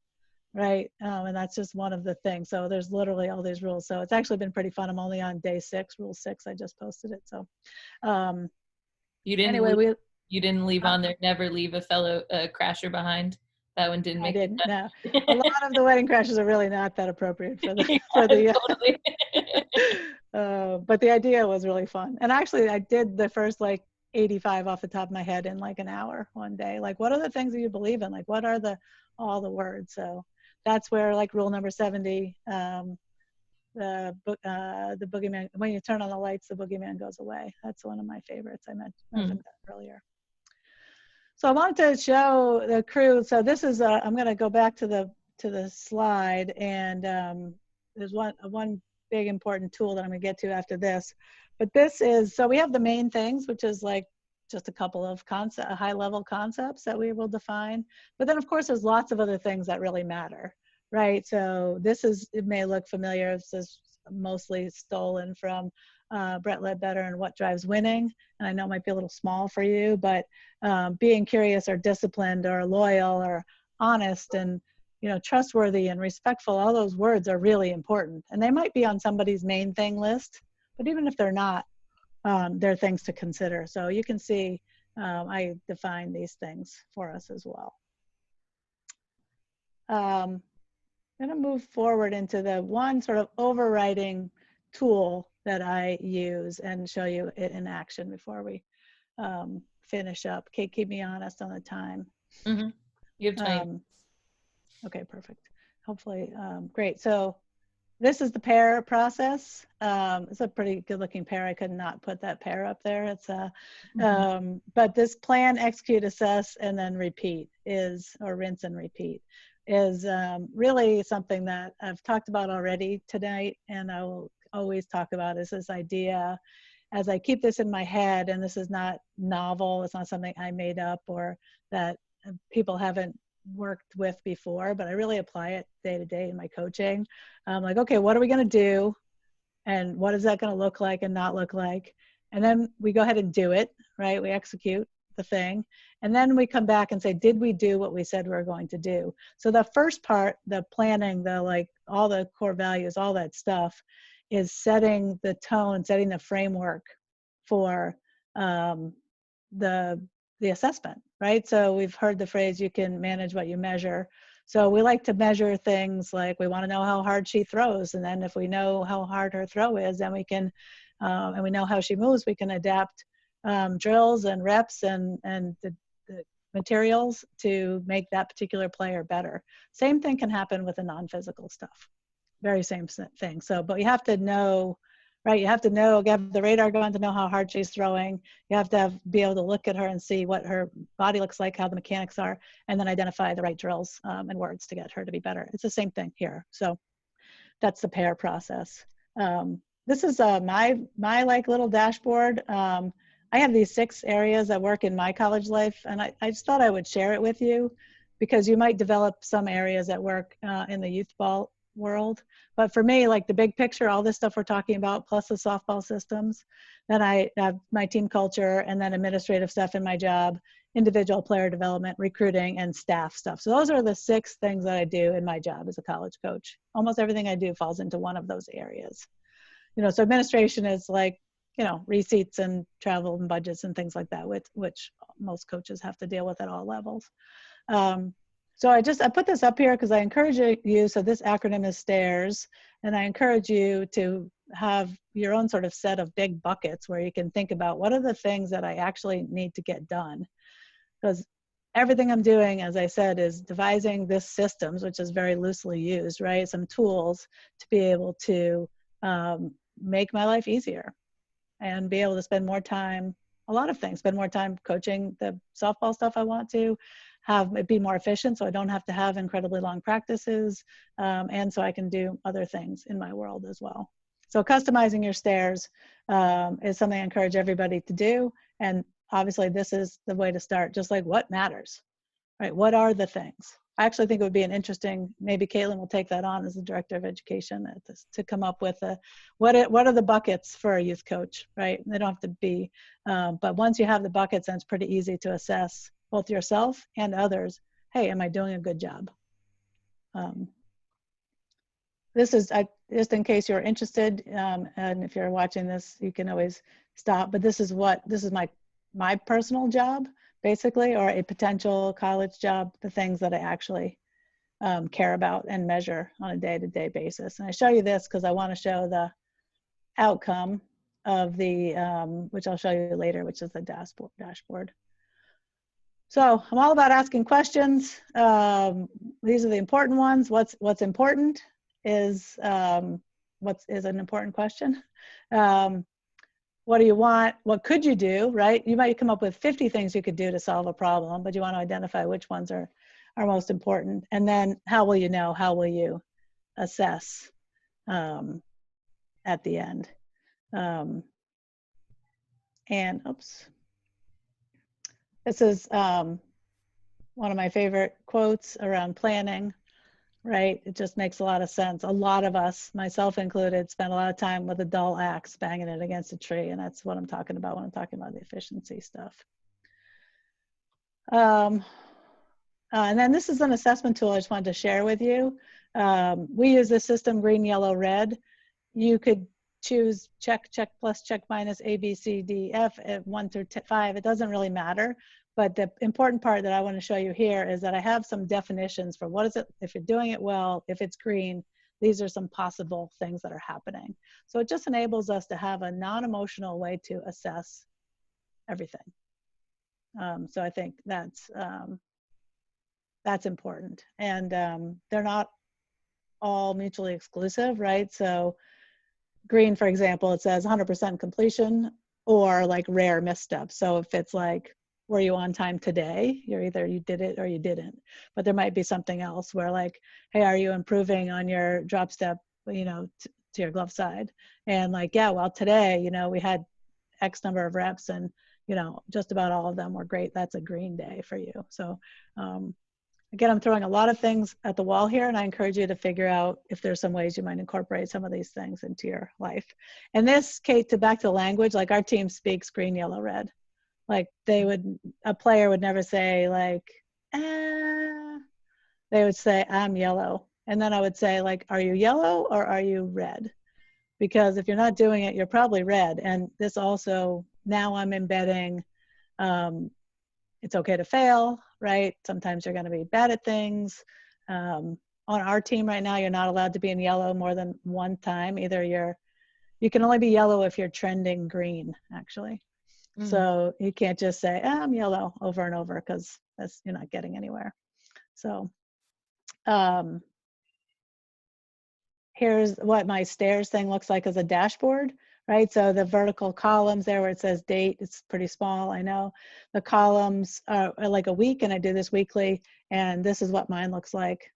Speaker 1: right? And that's just one of the things. So there's literally all these rules. So it's actually been pretty fun. I'm only on day 6, rule 6. I just posted it. So
Speaker 2: You didn't
Speaker 1: anyway,
Speaker 2: leave, you didn't leave
Speaker 1: uh,
Speaker 2: on there, never leave a fellow crasher behind. That one didn't
Speaker 1: I
Speaker 2: make
Speaker 1: didn't. No,
Speaker 2: the
Speaker 1: a lot of the wedding crashes are really not that appropriate for the for
Speaker 2: yeah,
Speaker 1: the.
Speaker 2: totally.
Speaker 1: But the idea was really fun, and actually, I did the first like 85 off the top of my head in like an hour one day. Like, what are the things that you believe in? Like, what are all the words? So that's where like rule number 70, the boogeyman. When you turn on the lights, the boogeyman goes away. That's one of my favorites. I mentioned that earlier. So I wanted to show the crew. So this is, I'm going to go back to the slide, and there's one big important tool that I'm going to get to after this. But this is, so we have the main things, which is like just a couple of high level concepts that we will define. But then of course there's lots of other things that really matter, right? So it may look familiar. This is mostly stolen from Brett Ledbetter and What Drives Winning. And I know it might be a little small for you, but being curious or disciplined or loyal or honest and trustworthy and respectful, all those words are really important. And they might be on somebody's main thing list, but even if they're not, they're things to consider. So you can see I define these things for us as well. I'm going to move forward into the one sort of overriding tool that I use and show you it in action before we finish up. Kate, keep me honest on the time.
Speaker 2: Mm-hmm. You have 20.
Speaker 1: Okay, perfect. Hopefully, great. So this is the pair process. It's a pretty good looking pair. I could not put that pair up there. It's but this plan, execute, assess, and then repeat or rinse and repeat is really something that I've talked about already tonight, and I will always talk about is this idea as I keep this in my head, and this is not novel, it's not something I made up or that people haven't worked with before, but I really apply it day to day in my coaching. I'm like, okay, what are we going to do? And what is that going to look like and not look like? And then we go ahead and do it, right? We execute the thing. And then we come back and say, did we do what we said we were going to do? So the first part, the planning, the like all the core values, all that stuff is setting the tone, setting the framework for the assessment, right? So we've heard the phrase, you can manage what you measure. So we like to measure things like we want to know how hard she throws. And then if we know how hard her throw is, then we can, and we know how she moves, we can adapt drills and reps and the materials to make that particular player better. Same thing can happen with the non-physical stuff. Very same thing. So, but you have to know, right? You have to know, you have the radar going to know how hard she's throwing. You have to be able to look at her and see what her body looks like, how the mechanics are, and then identify the right drills and words to get her to be better. It's the same thing here. So that's the pair process. This is my like little dashboard. I have these 6 areas that work in my college life, and I just thought I would share it with you because you might develop some areas that work in the youth ball world. But for me, like the big picture, all this stuff we're talking about, plus the softball systems, then I have my team culture and then administrative stuff in my job, individual player development, recruiting, and staff stuff. So those are the 6 things that I do in my job as a college coach. Almost everything I do falls into one of those areas. So administration is like, receipts and travel and budgets and things like that, which most coaches have to deal with at all levels. So I put this up here because I encourage you, so this acronym is STAIRS, and I encourage you to have your own sort of set of big buckets where you can think about what are the things that I actually need to get done. Because everything I'm doing, as I said, is devising this systems, which is very loosely used, right? Some tools to be able to make my life easier and be able to spend more time a lot of things, spend more time coaching the softball stuff I want to, have it be more efficient so I don't have to have incredibly long practices, and so I can do other things in my world as well. So customizing your stairs is something I encourage everybody to do. And obviously this is the way to start, just like what matters, right? What are the things? I actually think it would be an interesting, maybe Caitlin will take that on as the director of education to come up with what are the buckets for a youth coach, right? They don't have to be, but once you have the buckets, then it's pretty easy to assess both yourself and others. Hey, am I doing a good job? This is, just in case you're interested, and if you're watching this, you can always stop, but this is my personal job, basically, or a potential college job, the things that I actually care about and measure on a day-to-day basis. And I show you this because I want to show the outcome of the, which I'll show you later, which is the dashboard. So I'm all about asking questions. These are the important ones. What's important is what is an important question. What do you want? What could you do, right? You might come up with 50 things you could do to solve a problem, but you want to identify which ones are most important. And then how will you know? How will you assess at the end? And oops. This is one of my favorite quotes around planning, right? It just makes a lot of sense. A lot of us, myself included, spend a lot of time with a dull axe banging it against a tree, and that's what I'm talking about when I'm talking about the efficiency stuff. And then this is an assessment tool I just wanted to share with you. We use the system green, yellow, red. You could choose check, check plus, check minus, A, B, C, D, F, 1 through 5. It doesn't really matter. But the important part that I want to show you here is that I have some definitions for what is it, if you're doing it well, if it's green, these are some possible things that are happening. So it just enables us to have a non-emotional way to assess everything. So I think that's important. And they're not all mutually exclusive, right? So green, for example, it says 100% completion or like rare missteps. So if it's like, were you on time today? You're either you did it or you didn't. But there might be something else where like, hey, are you improving on your drop step, you know, to your glove side? And like, yeah, well, today, you know, we had X number of reps and, you know, just about all of them were great. That's a green day for you. So again, I'm throwing a lot of things at the wall here, and I encourage you to figure out if there's some ways you might incorporate some of these things into your life. And this, Kate, back to language, like our team speaks green, yellow, red. Like a player would never say like, they would say, I'm yellow. And then I would say like, are you yellow or are you red? Because if you're not doing it, you're probably red. And this also, now I'm embedding, it's okay to fail, right? Sometimes you're going to be bad at things. On our team right now, you're not allowed to be in yellow more than one time. Either you can only be yellow if you're trending green, actually. Mm. So you can't just say, I'm yellow over and over because you're not getting anywhere. So here's what my stairs thing looks like as a dashboard, right? So the vertical columns there where it says date, it's pretty small, I know. The columns are like a week, and I do this weekly, and this is what mine looks like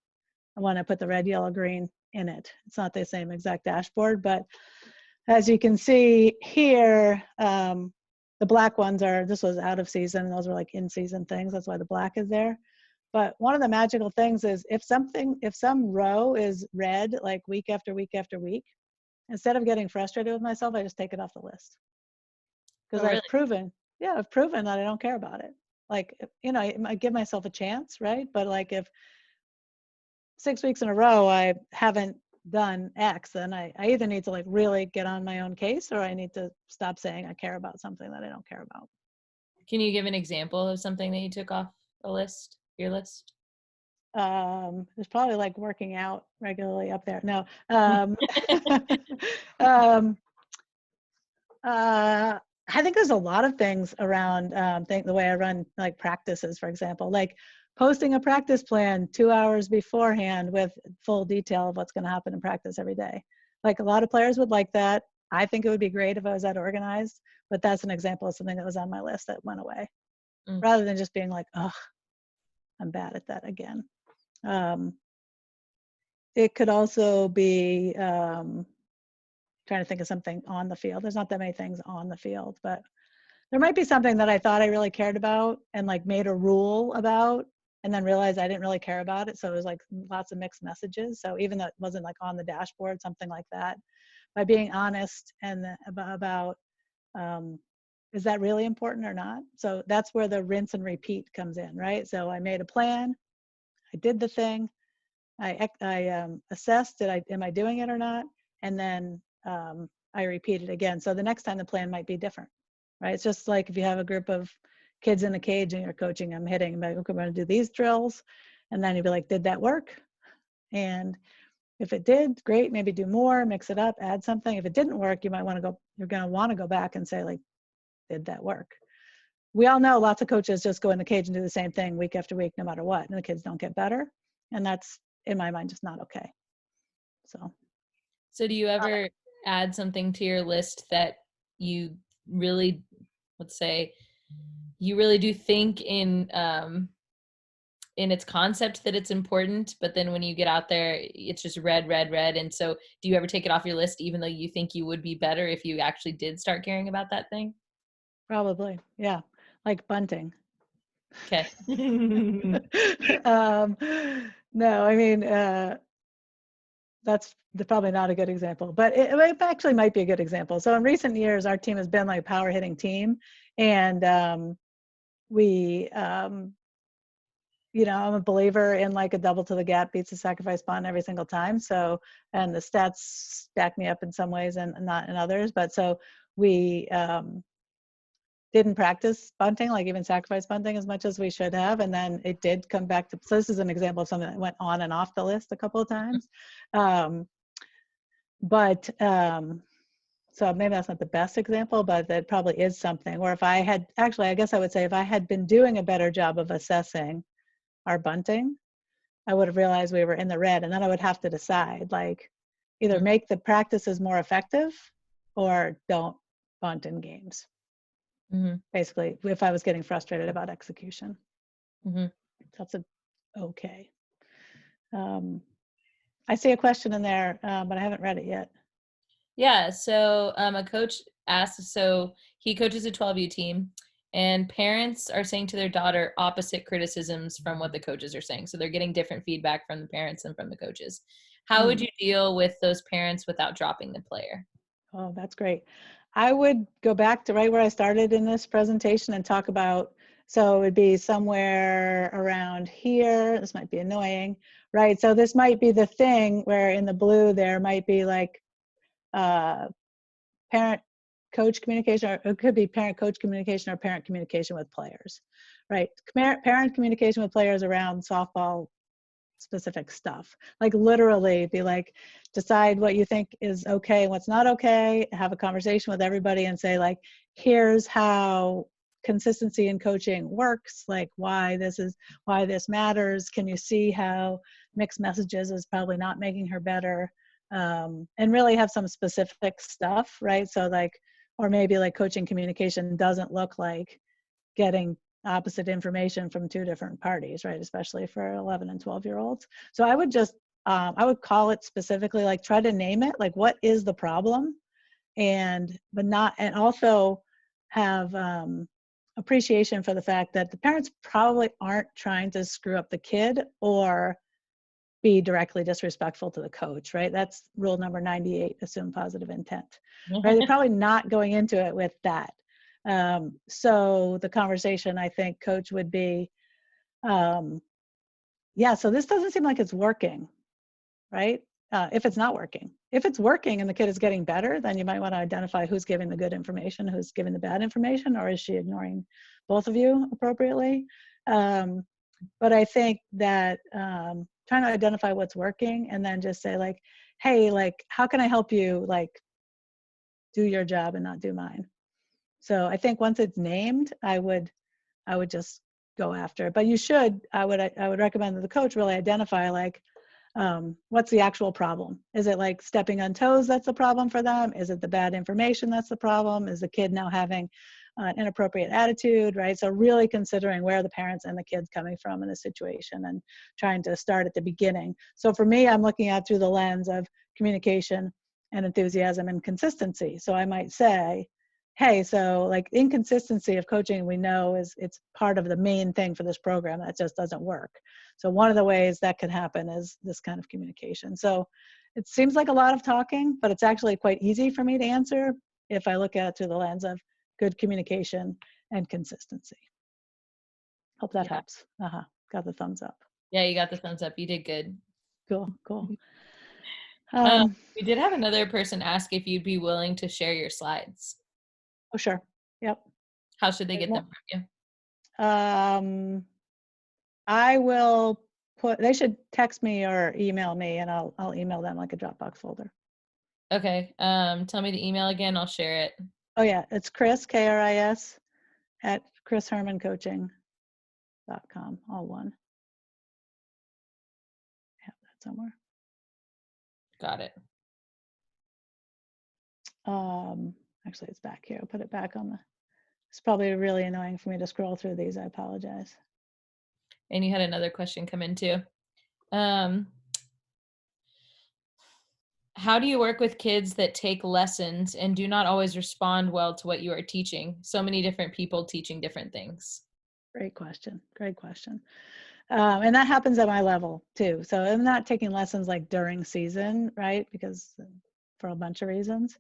Speaker 1: when I put the red, yellow, green in it. It's not the same exact dashboard, but as you can see here, the black ones this was out of season, those were like in season things, that's why the black is there. But one of the magical things is if some row is red, like week after week after week, instead of getting frustrated with myself, I just take it off the list. Because I've proven that I don't care about it. Like, you know, I give myself a chance, right? But like if 6 weeks in a row I haven't done X, then I either need to like really get on my own case, or I need to stop saying I care about something that I don't care about. Can you give an example of something that you took off your list? There's probably like working out regularly up there. No. I think there's a lot of things around the way I run like practices, for example, like posting a practice plan 2 hours beforehand with full detail of what's going to happen in practice every day. Like a lot of players would like that. I think it would be great if I was that organized, but that's an example of something that was on my list that went away, rather than just being like, oh, I'm bad at that again. It could also be trying to think of something on the field. There's not that many things on the field, but there might be something that I thought I really cared about and like made a rule about, and then realized I didn't really care about it. So it was like lots of mixed messages. So even though it wasn't like on the dashboard, something like that, by being honest and about is that really important or not? So that's where the rinse and repeat comes in, right? So I made a plan, I did the thing, I assessed, am I doing it or not? And then I repeat it again. So the next time the plan might be different, right? It's just like if you have a group of kids in the cage and you're coaching them, hitting, like, okay, we're going to do these drills. And then you'd be like, did that work? And if it did, great, maybe do more, mix it up, add something. If it didn't work, you're going to want to go back and say, like, did that work? We all know lots of coaches just go in the cage and do the same thing week after week, no matter what. And the kids don't get better. And that's, in my mind, just not okay.
Speaker 2: So do you ever add something to your list that you really, let's say, you really do think in its concept that it's important, but then when you get out there, it's just red. And so do you ever take it off your list, even though you think you would be better if you actually did start caring about that thing?
Speaker 1: Probably, yeah. Like bunting.
Speaker 2: Okay.
Speaker 1: No, I mean, that's probably not a good example, but it actually might be a good example. So in recent years, our team has been like a power hitting team, and we, I'm a believer in like a double to the gap beats the sacrifice bunt every single time. So, and the stats back me up in some ways and not in others. But so we didn't practice bunting, like even sacrifice bunting as much as we should have. And then it did come back to, so this is an example of something that went on and off the list a couple of times. So maybe that's not the best example, but that probably is something where if I had, actually, I guess I would say if I had been doing a better job of assessing our bunting, I would have realized we were in the red, and then I would have to decide, like, either make the practices more effective or don't bunt in games. Basically, if I was getting frustrated about execution. That's okay. I see a question in there, but I haven't read it yet.
Speaker 2: Yeah, so a coach asked, so he coaches a 12U team, and parents are saying to their daughter opposite criticisms from what the coaches are saying. So they're getting different feedback from the parents and from the coaches. How would you deal with those parents without dropping the player?
Speaker 1: Oh, that's great. I would go back to right where I started in this presentation and talk about, so it would be somewhere around here. This might be annoying, right? So this might be the thing where in the blue there might be like parent-coach communication, or it could be parent-coach communication or parent communication with players, right? Parent communication with players around softball specific stuff, like literally be like, decide what you think is okay and what's not okay, have a conversation with everybody and say, like, here's how consistency in coaching works, like why this matters. Can you see how mixed messages is probably not making her better? And really have some specific stuff, right? So like, or maybe like coaching communication doesn't look like getting opposite information from two different parties, right? Especially for 11 and 12-year-olds. So I would just, I would call it specifically, like try to name it, like what is the problem? And also have appreciation for the fact that the parents probably aren't trying to screw up the kid or be directly disrespectful to the coach, right? That's rule number 98, assume positive intent, right? They're probably not going into it with that. So the conversation, I think, coach would be, yeah, so this doesn't seem like it's working, right? If it's not working. If it's working and the kid is getting better, then you might want to identify who's giving the good information, who's giving the bad information, or is she ignoring both of you appropriately? But I think that trying to identify what's working and then just say, like, hey, like, how can I help you, like, do your job and not do mine? So I think once it's named, I would just go after it. But you should, I would recommend that the coach really identify, like, what's the actual problem? Is it like stepping on toes that's the problem for them? Is it the bad information that's the problem? Is the kid now having an inappropriate attitude, right? So really considering where the parents and the kids coming from in the situation and trying to start at the beginning. So for me, I'm looking at through the lens of communication and enthusiasm and consistency. So I might say, hey, so like inconsistency of coaching, we know it's part of the main thing for this program that just doesn't work. So one of the ways that could happen is this kind of communication. So it seems like a lot of talking, but it's actually quite easy for me to answer if I look at it through the lens of good communication and consistency. Hope that helps. Got the thumbs up.
Speaker 2: Yeah, you got the thumbs up. You did good.
Speaker 1: Cool.
Speaker 2: We did have another person ask if you'd be willing to share your slides.
Speaker 1: Oh, sure. Yep.
Speaker 2: How should they get them from
Speaker 1: you? I will they should text me or email me, and I'll email them like a Dropbox folder.
Speaker 2: Okay. Tell me the email again. I'll share it.
Speaker 1: Oh yeah, it's Chris, K-R-I-S, at chrishermancoaching.com, all one. I have that somewhere.
Speaker 2: Got it.
Speaker 1: Actually, it's back here. I'll put it back on the, it's probably really annoying for me to scroll through these. I apologize.
Speaker 2: And you had another question come in too. How do you work with kids that take lessons and do not always respond well to what you are teaching? So many different people teaching different things.
Speaker 1: Great question. And that happens at my level too. So I'm not taking lessons like during season, right? Because for a bunch of reasons.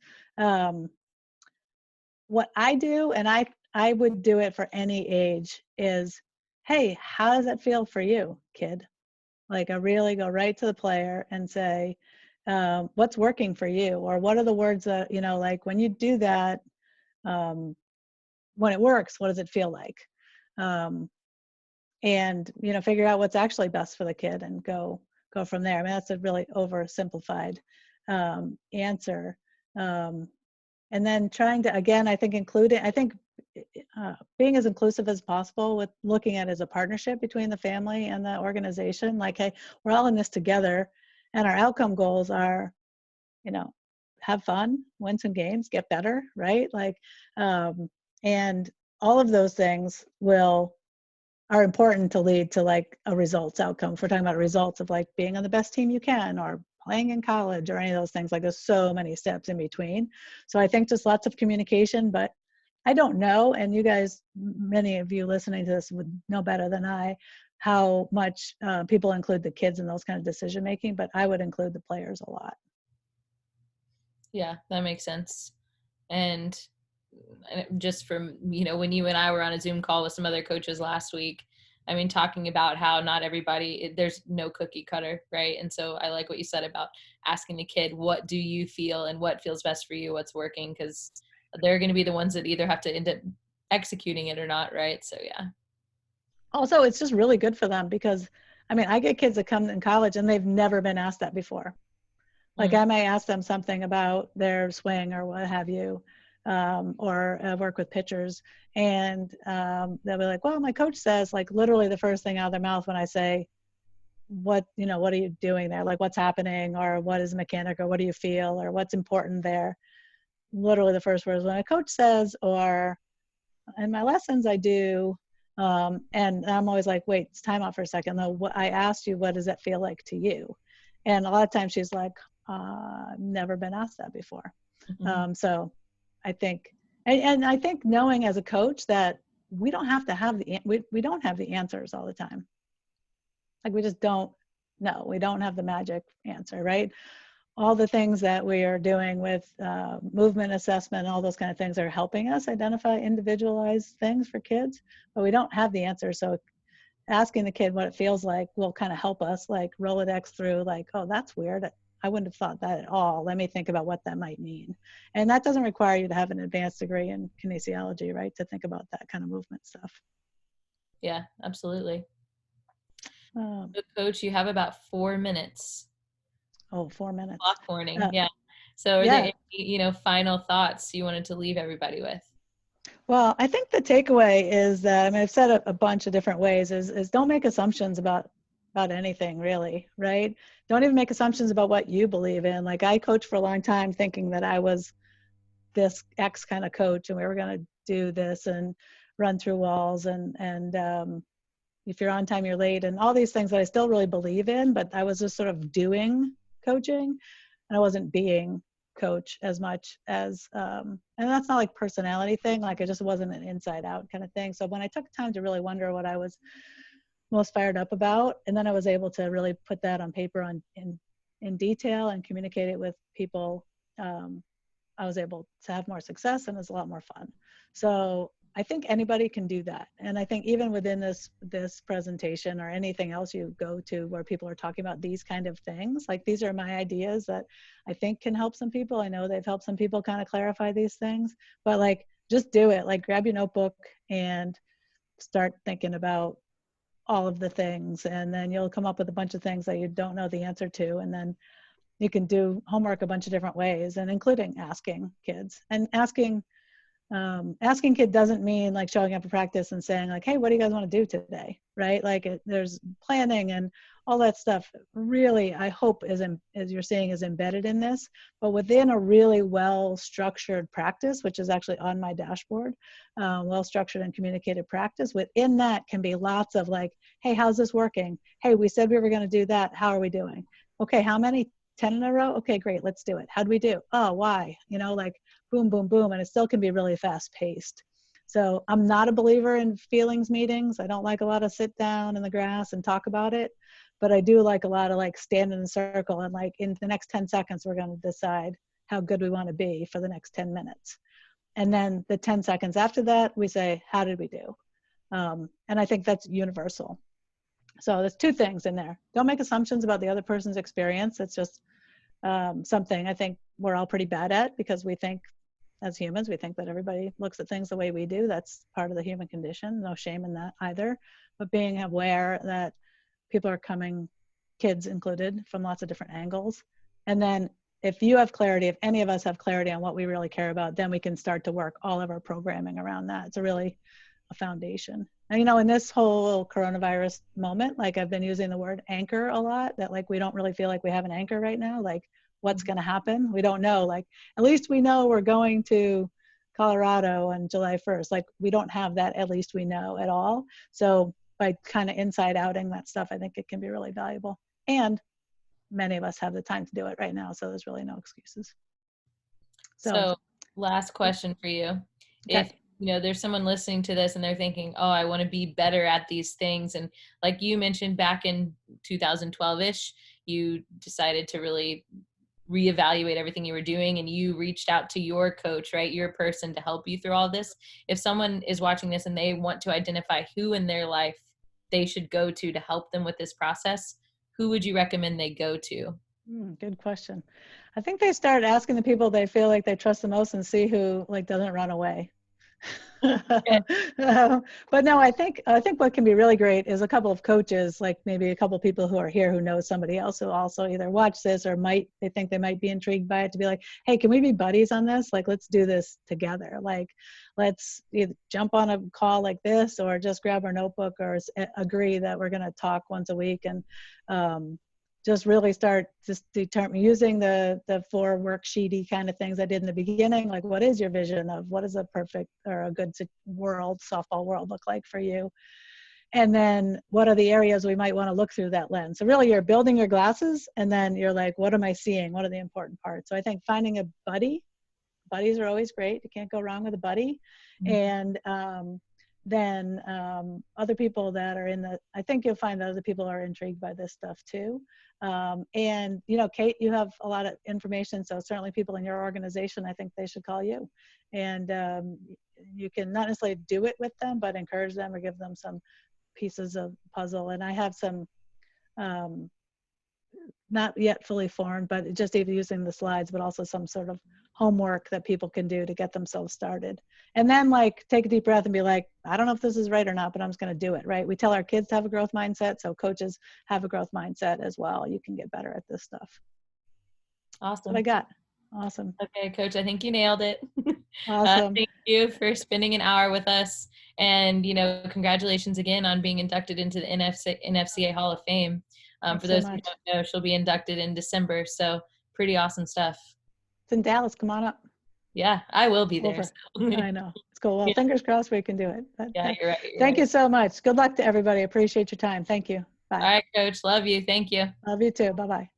Speaker 1: What I do, and I would do it for any age, is, hey, how does that feel for you, kid? Like I really go right to the player and say, what's working for you? Or what are the words that, like when you do that, when it works, what does it feel like? And, figure out what's actually best for the kid and go from there. I mean, that's a really oversimplified answer. And then trying to, again, I think being as inclusive as possible with looking at it as a partnership between the family and the organization. Like, hey, we're all in this together, and our outcome goals are, have fun, win some games, get better, right? Like, and all of those things are important to lead to like a results outcome. If we're talking about results of like being on the best team you can, or playing in college, or any of those things, like there's so many steps in between. So I think just lots of communication, but I don't know, and you guys, many of you listening to this would know better than I, how much people include the kids in those kind of decision making, but I would include the players a lot.
Speaker 2: Yeah, that makes sense. And just from, when you and I were on a Zoom call with some other coaches last week, I mean, talking about how not everybody, there's no cookie cutter, right? And so I like what you said about asking the kid, what do you feel and what feels best for you, what's working, because they're going to be the ones that either have to end up executing it or not, right? So yeah.
Speaker 1: Also, it's just really good for them because, I mean, I get kids that come in college and they've never been asked that before. Like I may ask them something about their swing or what have you, or work with pitchers, and they'll be like, well, my coach says, like literally the first thing out of their mouth when I say, what are you doing there? Like what's happening, or what is the mechanic, or what do you feel, or what's important there? Literally the first words when a coach says, or in my lessons I do, and I'm always like, wait, it's time out for a second though. I asked you, what does that feel like to you? And a lot of times she's like, I've never been asked that before. So I think, and I think knowing as a coach that we don't have to have we don't have the answers all the time. Like we just don't know. We don't have the magic answer, right? All the things that we are doing with movement assessment, all those kind of things are helping us identify individualized things for kids, but we don't have the answer. So asking the kid what it feels like will kind of help us like Rolodex through like, oh, that's weird. I wouldn't have thought that at all. Let me think about what that might mean. And that doesn't require you to have an advanced degree in kinesiology, right? To think about that kind of movement stuff.
Speaker 2: Yeah, absolutely. So Coach, you have about 4 minutes.
Speaker 1: Oh, 4 minutes.
Speaker 2: Clock warning. Yeah. So are there any, final thoughts you wanted to leave everybody with?
Speaker 1: Well, I think the takeaway is that, I mean, I've said it a bunch of different ways, is don't make assumptions about about anything really, right? Don't even make assumptions about what you believe in. Like I coached for a long time thinking that I was this X kind of coach and we were going to do this and run through walls and if you're on time, you're late and all these things that I still really believe in, but I was just sort of doing coaching and I wasn't being coach as much as, and that's not like personality thing. Like it just wasn't an inside out kind of thing. So when I took time to really wonder what I was most fired up about, and then I was able to really put that on paper in detail and communicate it with people, I was able to have more success and it was a lot more fun. So I think anybody can do that. And I think even within this presentation or anything else you go to where people are talking about these kind of things, like these are my ideas that I think can help some people. I know they've helped some people kind of clarify these things, but like just do it. Like grab your notebook and start thinking about all of the things, and then you'll come up with a bunch of things that you don't know the answer to, and then you can do homework a bunch of different ways, and including asking kids. And asking kid doesn't mean like showing up for practice and saying like, hey, what do you guys want to do today, right? Like there's planning and all that stuff really, I hope as you're saying, is embedded in this, but within a really well-structured practice, which is actually on my dashboard, well-structured and communicated practice. Within that can be lots of like, hey, how's this working? Hey, we said we were going to do that. How are we doing? Okay, how many? 10 in a row? Okay, great, let's do it. How'd we do? Oh, why? You know, like boom, boom, boom, and it still can be really fast paced. So I'm not a believer in feelings meetings. I don't like a lot of sit down in the grass and talk about it, but I do like a lot of like stand in a circle and like in the next 10 seconds, we're going to decide how good we want to be for the next 10 minutes. And then the 10 seconds after that, we say, how did we do? And I think that's universal. So there's two things in there. Don't make assumptions about the other person's experience. It's just something I think we're all pretty bad at because we think as humans, we think that everybody looks at things the way we do. That's part of the human condition. No shame in that either. But being aware that people are coming, kids included, from lots of different angles. And then if you have clarity, if any of us have clarity on what we really care about, then we can start to work all of our programming around that. It's a foundation. And, you know, in this whole coronavirus moment, like I've been using the word anchor a lot, that like we don't really feel like we have an anchor right now. Like what's going to happen? We don't know. Like at least we know we're going to Colorado on July 1st. Like we don't have that, at least we know at all. So by kind of inside outing that stuff, I think it can be really valuable. And many of us have the time to do it right now. So there's really no excuses.
Speaker 2: So last question for you.
Speaker 1: Okay.
Speaker 2: If you know, there's someone listening to this and they're thinking, oh, I want to be better at these things. And like you mentioned back in 2012-ish, you decided to really reevaluate everything you were doing and you reached out to your coach, right? Your person to help you through all this. If someone is watching this and they want to identify who in their life they should go to help them with this process, who would you recommend they go to?
Speaker 1: Good question. I think they start asking the people they feel like they trust the most and see who like doesn't run away. But no, I think what can be really great is a couple of coaches, like maybe a couple of people who are here who know somebody else who also either watch this or they think they might be intrigued by it, to be like, hey, can we be buddies on this? Like, let's do this together. Like, let's either jump on a call like this or just grab our notebook or agree that we're going to talk once a week and just really start just using the 4 worksheety kind of things I did in the beginning. Like, what is your vision of what is a perfect or a good world, softball world look like for you? And then what are the areas we might want to look through that lens? So really you're building your glasses and then you're like, what am I seeing? What are the important parts? So I think finding a buddies are always great. You can't go wrong with a buddy. Mm-hmm. And then other people that are I think you'll find that other people are intrigued by this stuff too. And, you know, Kate, you have a lot of information. So certainly people in your organization, I think they should call you. And you can not necessarily do it with them, but encourage them or give them some pieces of puzzle. And I have some, not yet fully formed, but just either using the slides, but also some sort of homework that people can do to get themselves started. And then like take a deep breath and be like, I don't know if this is right or not, but I'm just going to do it, right? We tell our kids to have a growth mindset. So coaches have a growth mindset as well. You can get better at this stuff.
Speaker 2: Awesome.
Speaker 1: That's what I got. Awesome.
Speaker 2: Okay, Coach, I think you nailed it.
Speaker 1: Awesome.
Speaker 2: Thank you for spending an hour with us. And, congratulations again on being inducted into the NFCA Hall of Fame.
Speaker 1: Thanks
Speaker 2: For
Speaker 1: so
Speaker 2: those who
Speaker 1: much.
Speaker 2: don't know, she'll be inducted in December. So pretty awesome stuff.
Speaker 1: It's in Dallas. Come on up.
Speaker 2: Yeah, I will be there.
Speaker 1: Over.
Speaker 2: So.
Speaker 1: I know. It's cool. Well,
Speaker 2: Yeah,
Speaker 1: fingers crossed we can do it. But,
Speaker 2: yeah, you're right. You're
Speaker 1: thank
Speaker 2: right.
Speaker 1: you so much. Good luck to everybody. Appreciate your time. Thank you. Bye.
Speaker 2: All right, Coach. Love you. Thank you.
Speaker 1: Love you too. Bye-bye.